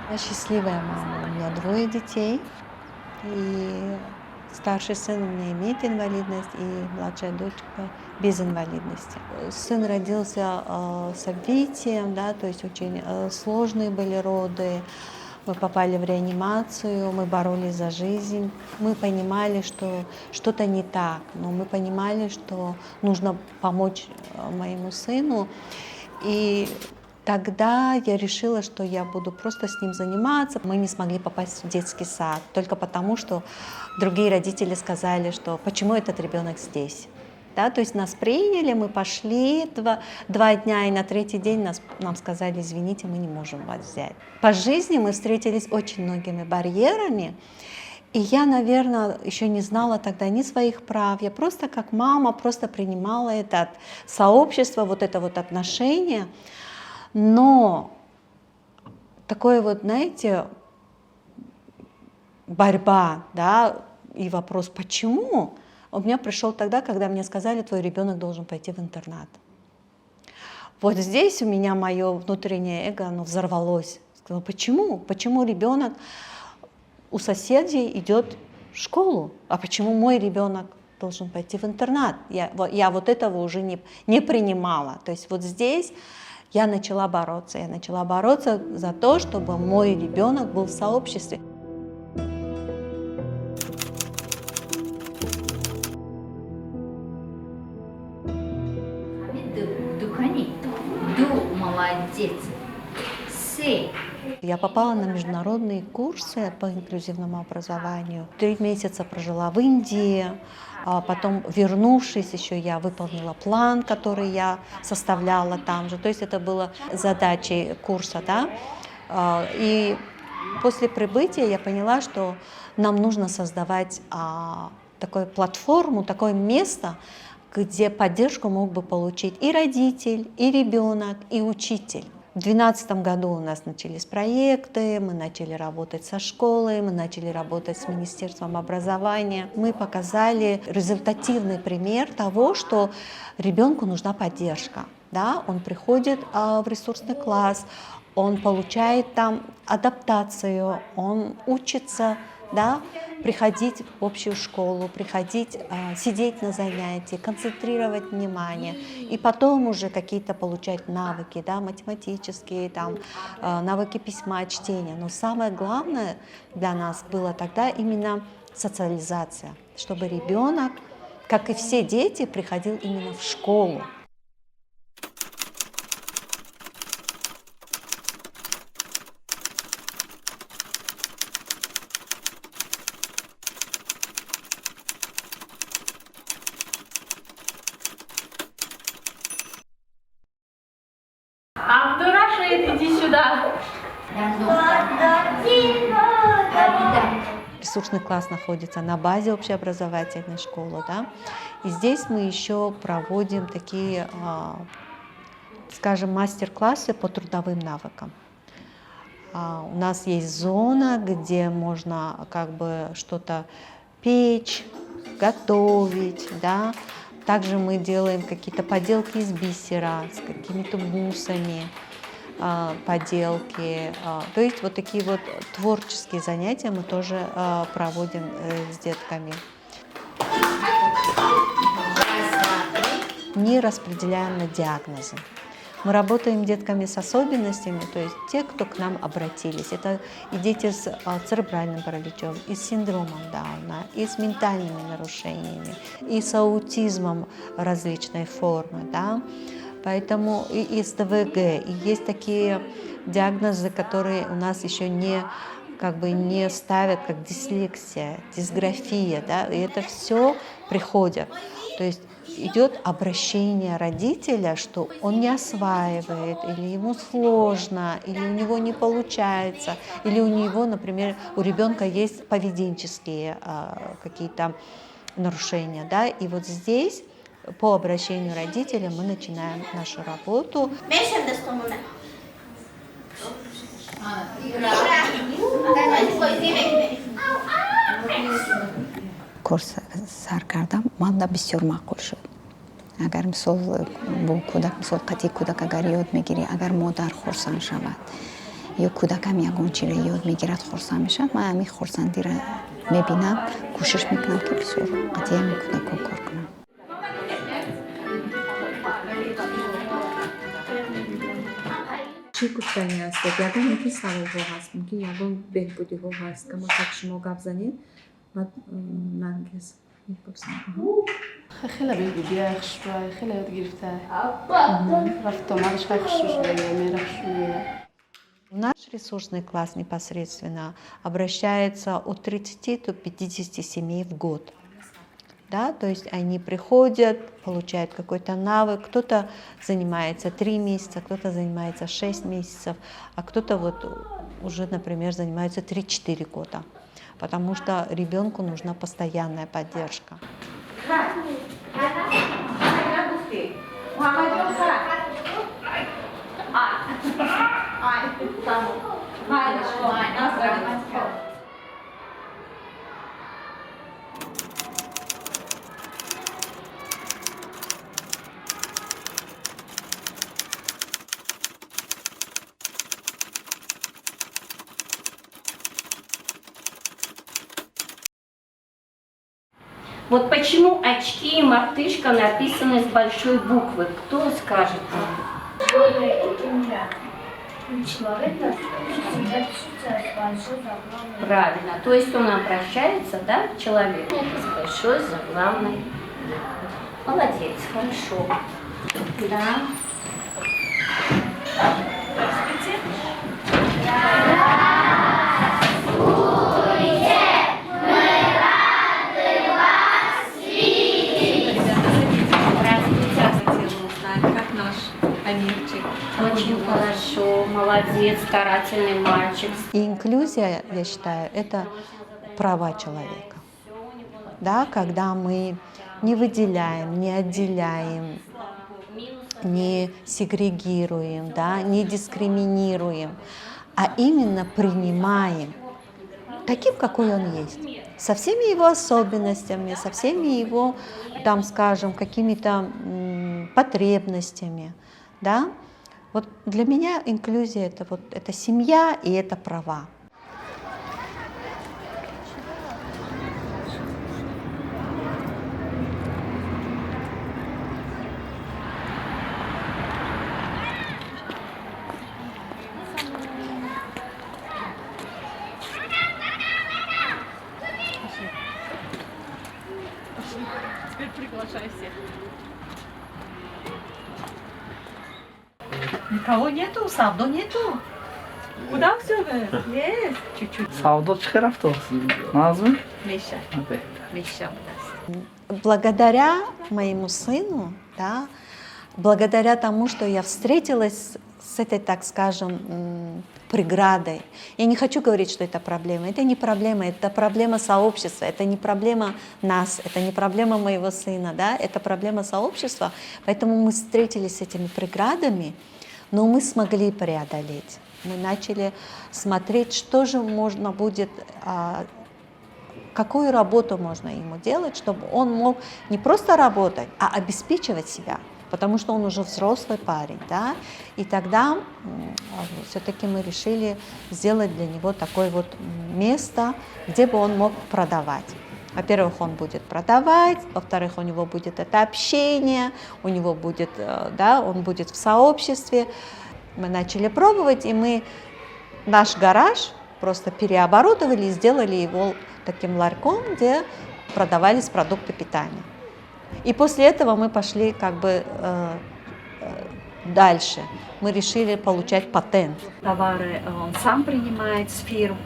Я счастливая мама. У меня двое детей. И старший сын у меня имеет инвалидность, и младшая дочка без инвалидности. Сын родился с обвитием, да, то есть очень сложные были роды. Мы попали в реанимацию, мы боролись за жизнь. Мы понимали, что что-то не так, но мы понимали, что нужно помочь моему сыну. И тогда я решила, что я буду просто с ним заниматься. Мы не смогли попасть в детский сад только потому, что другие родители сказали, что почему этот ребенок здесь. Да, то есть нас приняли, мы пошли два дня, и на третий день нам сказали, извините, мы не можем вас взять. По жизни мы встретились очень многими барьерами, и я, наверное, еще не знала тогда ни своих прав. Я просто как мама просто принимала это от сообщества, вот это вот отношение. Но такое вот, знаете, борьба, да, и вопрос, почему, у меня пришел тогда, когда мне сказали, твой ребенок должен пойти в интернат. Вот здесь у меня мое внутреннее эго, оно взорвалось. Сказала, почему? Почему ребенок у соседей идет в школу, а почему мой ребенок должен пойти в интернат? Я вот этого уже не принимала. То есть вот здесь я начала бороться за то, чтобы мой ребенок был в сообществе. Молодец. Я попала на международные курсы по инклюзивному образованию. 3 месяца прожила в Индии, а потом, вернувшись, еще я выполнила план, который я составляла там же. То есть это было задачей курса, да. И после прибытия я поняла, что нам нужно создавать такую платформу, такое место, где поддержку мог бы получить и родитель, и ребенок, и учитель. В 2012 году у нас начались проекты, мы начали работать со школой, мы начали работать с Министерством образования. Мы показали результативный пример того, что ребенку нужна поддержка. Да? Он приходит в ресурсный класс, он получает там адаптацию, он учится, да, приходить в общую школу, приходить, сидеть на занятии, концентрировать внимание, и потом уже какие-то получать навыки, да, математические, там, навыки письма, чтения. Но самое главное для нас было тогда именно социализация, чтобы ребенок, как и все дети, приходил именно в школу. Абдурашид, иди сюда. Ресурсный класс находится на базе общеобразовательной школы, да? И здесь мы еще проводим такие, скажем, мастер-классы по трудовым навыкам. У нас есть зона, где можно как бы что-то печь, готовить, да? Также мы делаем какие-то поделки из бисера с какими-то бусами, поделки. То есть вот такие вот творческие занятия мы тоже проводим с детками. Не распределяем на диагнозы. Мы работаем с детками с особенностями, то есть те, кто к нам обратились. Это и дети с церебральным параличом, и с синдромом Дауна, и с ментальными нарушениями, и с аутизмом различной формы, да? Поэтому и с ДВГ. И есть такие диагнозы, которые у нас еще не ставят, как дислексия, дисграфия, да? И это все приходит. То есть идет обращение родителя, что он не осваивает, или ему сложно, или у него не получается, или у него, например, у ребенка есть поведенческие какие-то нарушения, да, и вот здесь по обращению родителя мы начинаем нашу работу. کورس سر کردم من بسیار معقول شد. اگر مثال با کودک مثال قطعی کودک اگر یاد میگیری اگر مادر خرسند شود یا کودکم یگانچی رو یاد میگیرد خرسند میشد، من همین خرسندی رو میبینم، کوشش میکنم که بسیار قطعی همین کودک رو کار کنم. چی گفتنی هست؟ یگان یکی سوابا هست، میگه یگان بهبودی ها هست که ما так شما گپ زنید و نرگس میپرسم. خیلی بهبودی yaxshi شوی، خیلی یاد گرفته. رفت آمدش خیلی خوش شده، میره خوش. Наш ресурсный класс непосредственно обращается от 30 до 50 семей в год. Да, то есть они приходят, получают какой-то навык, кто-то занимается 3 месяца, кто-то занимается 6 месяцев, а кто-то вот уже, например, занимается 3-4 года, потому что ребенку нужна постоянная поддержка. Вот почему очки и мартышка написаны с большой буквы? Кто скажет нам? Человек всегда пишется с большой заглавной. Правильно. То есть он обращается, да, к человеку с большой заглавной буквы. Молодец, хорошо. Да. Как наш Амирчик. Очень хорошо, молодец, старательный мальчик. И инклюзия, я считаю, это права человека. Да, когда мы не выделяем, не отделяем, не сегрегируем, да, не дискриминируем, а именно принимаем таким, какой он есть, со всеми его особенностями, со всеми его, там, скажем, какими-то потребностями, да. Вот для меня инклюзия это семья и это права. Теперь приглашай всех. Никого нету, Савдо нету. Куда все вы? Есть, чуть-чуть. Savdo çıkar hafta olsun. Nazım? Миша, Hadi. Миша. Благодаря моему сыну, да, благодаря тому, что я встретилась с этой, так скажем, преградой. Я не хочу говорить, что это проблема. Это не проблема, это проблема сообщества, это не проблема нас, это не проблема моего сына, да, это проблема сообщества. Поэтому мы встретились с этими преградами, но мы смогли преодолеть. Мы начали смотреть, что же можно будет, какую работу можно ему делать, чтобы он мог не просто работать, а обеспечивать себя. Потому что он уже взрослый парень, да, и тогда все-таки мы решили сделать для него такое вот место, где бы он мог продавать. Во-первых, он будет продавать, во-вторых, у него будет это общение, у него будет, да, он будет в сообществе. Мы начали пробовать, и мы наш гараж просто переоборудовали и сделали его таким ларьком, где продавались продукты питания. И после этого мы пошли как бы дальше. Мы решили получать патент. Товары он сам принимает с фирм,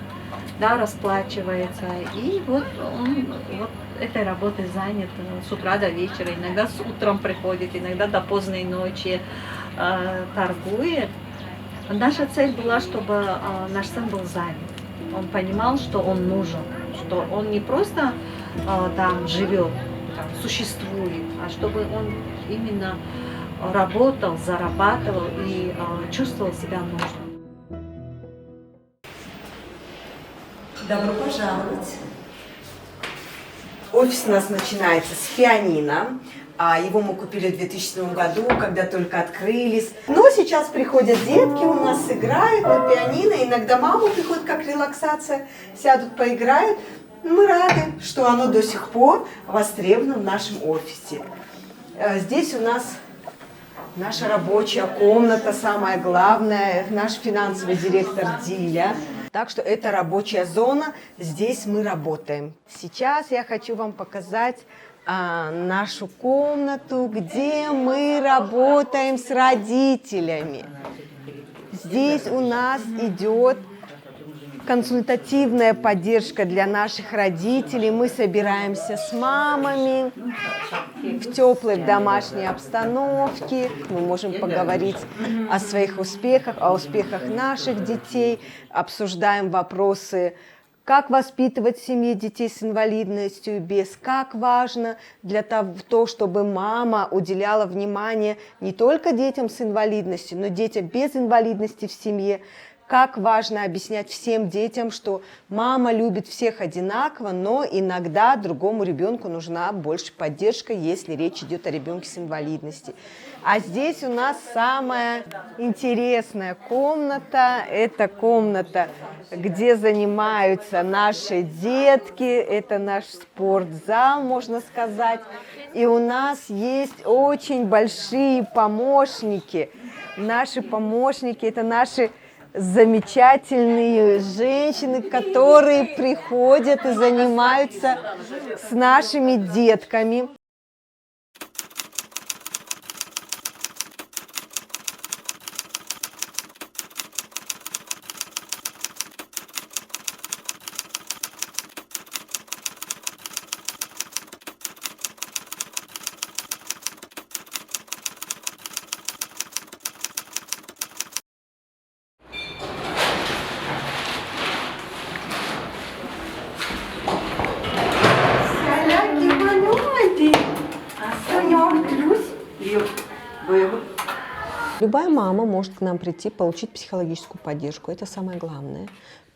да, расплачивается. И вот он вот этой работой занят с утра до вечера. Иногда с утром приходит, иногда до поздней ночи торгует. Наша цель была, чтобы наш сын был занят. Он понимал, что он нужен, что он не просто там живет, существует, а чтобы он именно работал, зарабатывал и чувствовал себя нужным. Добро пожаловать. Офис у нас начинается с пианино. Его мы купили в 2000 году, когда только открылись. Но сейчас приходят детки, у нас играют на пианино. Иногда мама приходит как релаксация, сядут, поиграют. Мы рады, что оно до сих пор востребовано в нашем офисе. Здесь у нас наша рабочая комната, самое главное, наш финансовый директор Диля. Так что это рабочая зона, здесь мы работаем. Сейчас я хочу вам показать нашу комнату, где мы работаем с родителями. Здесь у нас идет консультативная поддержка для наших родителей. Мы собираемся с мамами в теплой домашней обстановке. Мы можем поговорить о своих успехах, о успехах наших детей, обсуждаем вопросы, как воспитывать в семье детей с инвалидностью и без, как важно для того, чтобы мама уделяла внимание не только детям с инвалидностью, но и детям без инвалидности в семье. Как важно объяснять всем детям, что мама любит всех одинаково, но иногда другому ребенку нужна больше поддержка, если речь идет о ребенке с инвалидностью. А здесь у нас самая интересная комната. Это комната, где занимаются наши детки. Это наш спортзал, можно сказать. И у нас есть очень большие помощники. Наши помощники – это наши замечательные женщины, которые приходят и занимаются с нашими детками. Любая мама может к нам прийти, получить психологическую поддержку, это самое главное.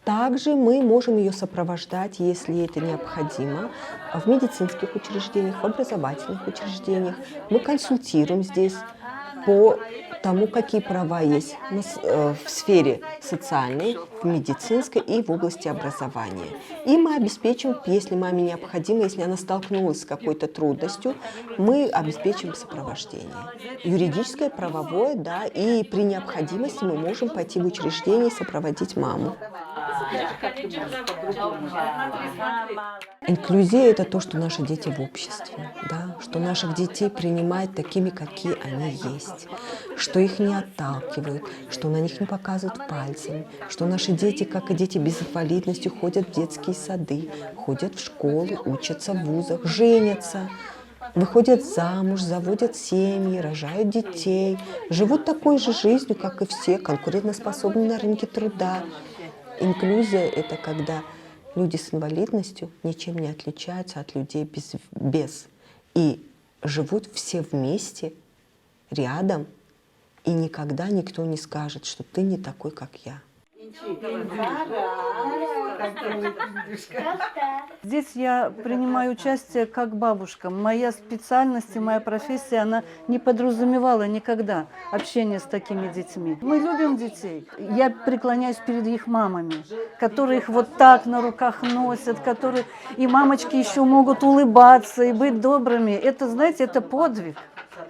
Также мы можем ее сопровождать, если это необходимо, в медицинских учреждениях, в образовательных учреждениях. Мы консультируем здесь по тому, какие права есть в сфере социальной, в медицинской и в области образования. И мы обеспечим, если маме необходимо, если она столкнулась с какой-то трудностью, мы обеспечим сопровождение. Юридическое, правовое, да, и при необходимости мы можем пойти в учреждение и сопроводить маму. Инклюзия – это то, что наши дети в обществе, да? Что наших детей принимают такими, какие они есть, что их не отталкивают, что на них не показывают пальцами, что наши дети, как и дети без инвалидности, ходят в детские сады, ходят в школу, учатся в вузах, женятся, выходят замуж, заводят семьи, рожают детей, живут такой же жизнью, как и все, конкурентоспособны на рынке труда. Инклюзия – это когда люди с инвалидностью ничем не отличаются от людей без. И живут все вместе, рядом, и никогда никто не скажет, что ты не такой, как я. Здесь я принимаю участие как бабушка. Моя специальность и моя профессия, она не подразумевала никогда общение с такими детьми. Мы любим детей. Я преклоняюсь перед их мамами, которые их вот так на руках носят, которые и мамочки еще могут улыбаться и быть добрыми. Это, знаете, это подвиг.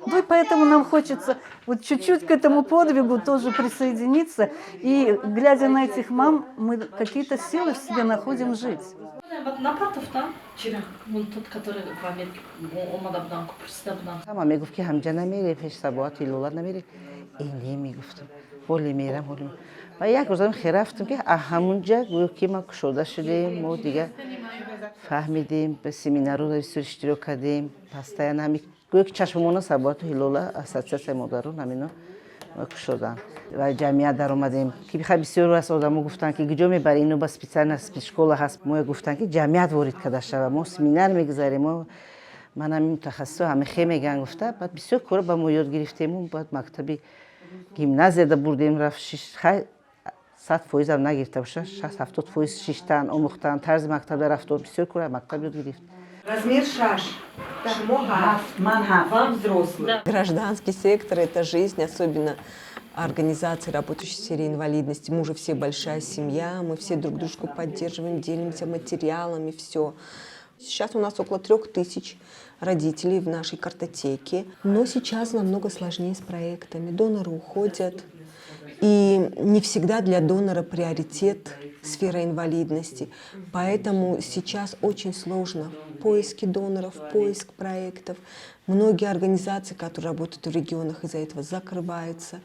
Ну и поэтому нам хочется вот чуть-чуть к этому подвигу тоже присоединиться. И, глядя на этих мам, мы какие-то силы в себе находим жить. Мама میگفت که همجا نمیره پیش سباعت ایلولا نمیره اینی میگفتم ولی میرم ولی و یک روزم خیلی رفتم که همونجا گویا که ما شده شدیم ما دیگه فهمیدیم به سمینار رو اشتراک کردیم پستایان همی گویا که چشممون سباعت ایلولا اساسیت مادران همینو شدن و جمعیت در اومدیم که بخوای بسیار از آدمو گفتن که گجا میبری اینو بس پیچن از شکل هست ما گفتن که جمعیت وارد کرده شود ما سمینار میگذاریم ما منم متخصص همه خیلی میگن گفته بعد بسیار کار با ما یاد گرفتیم و بعد مکتبی گیمنازیا دا بردیم رفت 100% هم نگرفته باشه 60-70% شیشتن آموختن طرز مکتب رفت و بسیار کار مکتب یاد گرفت Размер шаш. Шмога. Вам взрослый. Гражданский сектор – это жизнь, особенно организации, работающие в сфере инвалидности. Мы уже все большая семья, мы все друг дружку поддерживаем, делимся материалами, все. Сейчас у нас около 3000 родителей в нашей картотеке, но сейчас намного сложнее с проектами. Доноры уходят, и не всегда для донора приоритет сфера инвалидности. Поэтому сейчас очень сложно поиски доноров, поиск проектов. Многие организации, которые работают в регионах, из-за этого закрываются.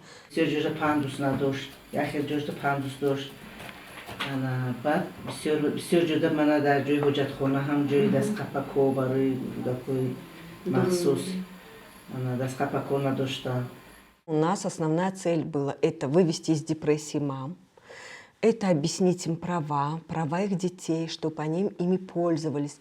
بعد بسیار جدا من در جای حجتخانه هم جای دست قپک‌ها برای کودک‌های مخصوص دست قپک‌ها نداشتم. У нас основная цель была это вывести из депрессии мам, это объяснить им права их детей, чтобы они ими пользовались.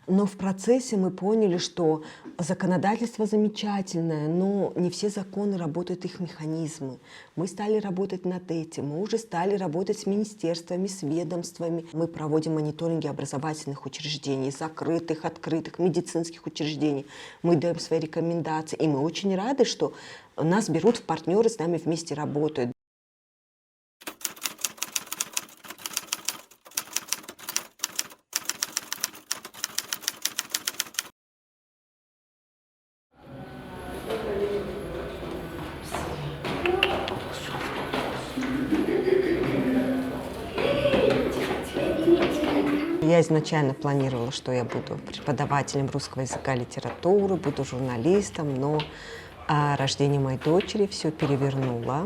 Но в процессе мы поняли, что законодательство замечательное, но не все законы работают, их механизмы. Мы стали работать над этим, мы уже стали работать с министерствами, с ведомствами. Мы проводим мониторинги образовательных учреждений, закрытых, открытых, медицинских учреждений. Мы даем свои рекомендации, и мы очень рады, что нас берут в партнеры, с нами вместе работают. Я изначально планировала, что я буду преподавателем русского языка и литературы, буду журналистом, но рождение моей дочери все перевернуло.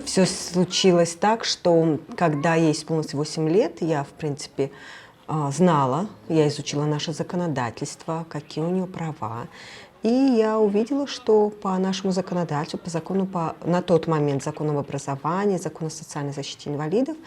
Все случилось так, что когда ей исполнилось 8 лет, я, в принципе, знала, я изучила наше законодательство, какие у нее права. И я увидела, что по нашему законодательству, по закону, на тот момент закону об образовании, закону о социальной защите инвалидов,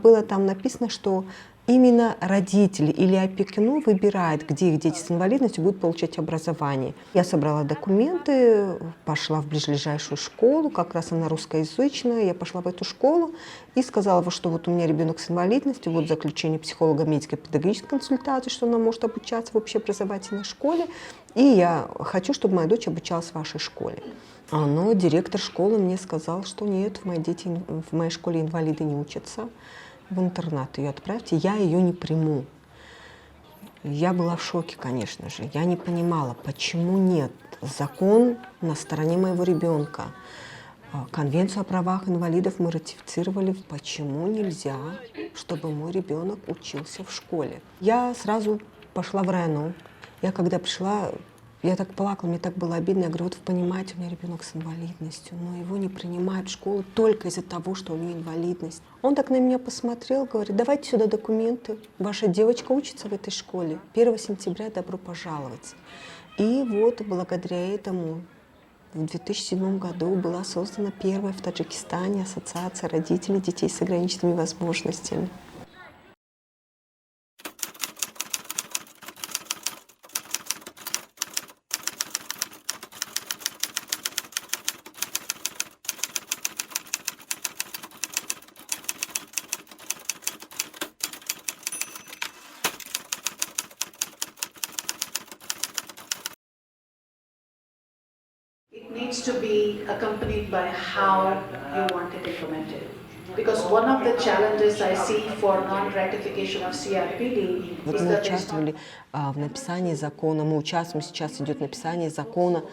было там написано, что именно родители или опекуны выбирают, где их дети с инвалидностью будут получать образование. Я собрала документы, пошла в ближайшую школу, как раз она русскоязычная, я пошла в эту школу и сказала, что вот у меня ребенок с инвалидностью, вот заключение психолога медико-педагогической консультации, что она может обучаться в общеобразовательной школе, и я хочу, чтобы моя дочь обучалась в вашей школе. Но директор школы мне сказал, что нет, в моей школе инвалиды не учатся, в интернат ее отправьте, я ее не приму. Я была в шоке, конечно же. Я не понимала, почему нет. Закон на стороне моего ребенка. Конвенцию о правах инвалидов мы ратифицировали. Почему нельзя, чтобы мой ребенок учился в школе? Я сразу пошла в район. Я когда пришла, я так плакала, мне так было обидно. Я говорю, вот вы понимаете, у меня ребенок с инвалидностью, но его не принимают в школу только из-за того, что у него инвалидность. Он так на меня посмотрел, говорит, давайте сюда документы. Ваша девочка учится в этой школе. 1 сентября добро пожаловать. И вот благодаря этому в 2007 году была создана первая в Таджикистане ассоциация родителей детей с ограниченными возможностями. It needs to be accompanied by how you want it implemented. Because one of the challenges I see for non-ratification of CRPD Вот is мы that участвовали в написании закона, мы участвуем, сейчас идет написание закона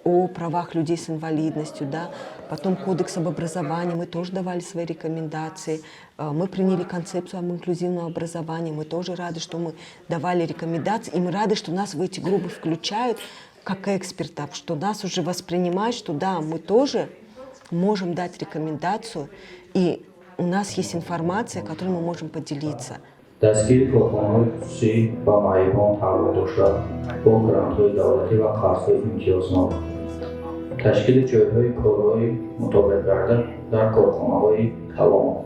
о правах людей с инвалидностью, да? Потом кодекс об образовании, мы тоже давали свои рекомендации, мы приняли концепцию об инклюзивном образовании, мы тоже рады, что мы давали рекомендации, и мы рады, что нас в эти группы включают как экспертов, что нас уже воспринимают, что да, мы тоже можем дать рекомендацию, и у нас есть информация, которой мы можем поделиться. دستگیر توفان‌های خصوصی با معیوبان تعلق داشته با گرانت‌های دولتی و خرج‌های امتیازنامه تشکیل جایگاه کارایی مطابق گردد در کارخانه‌های تمام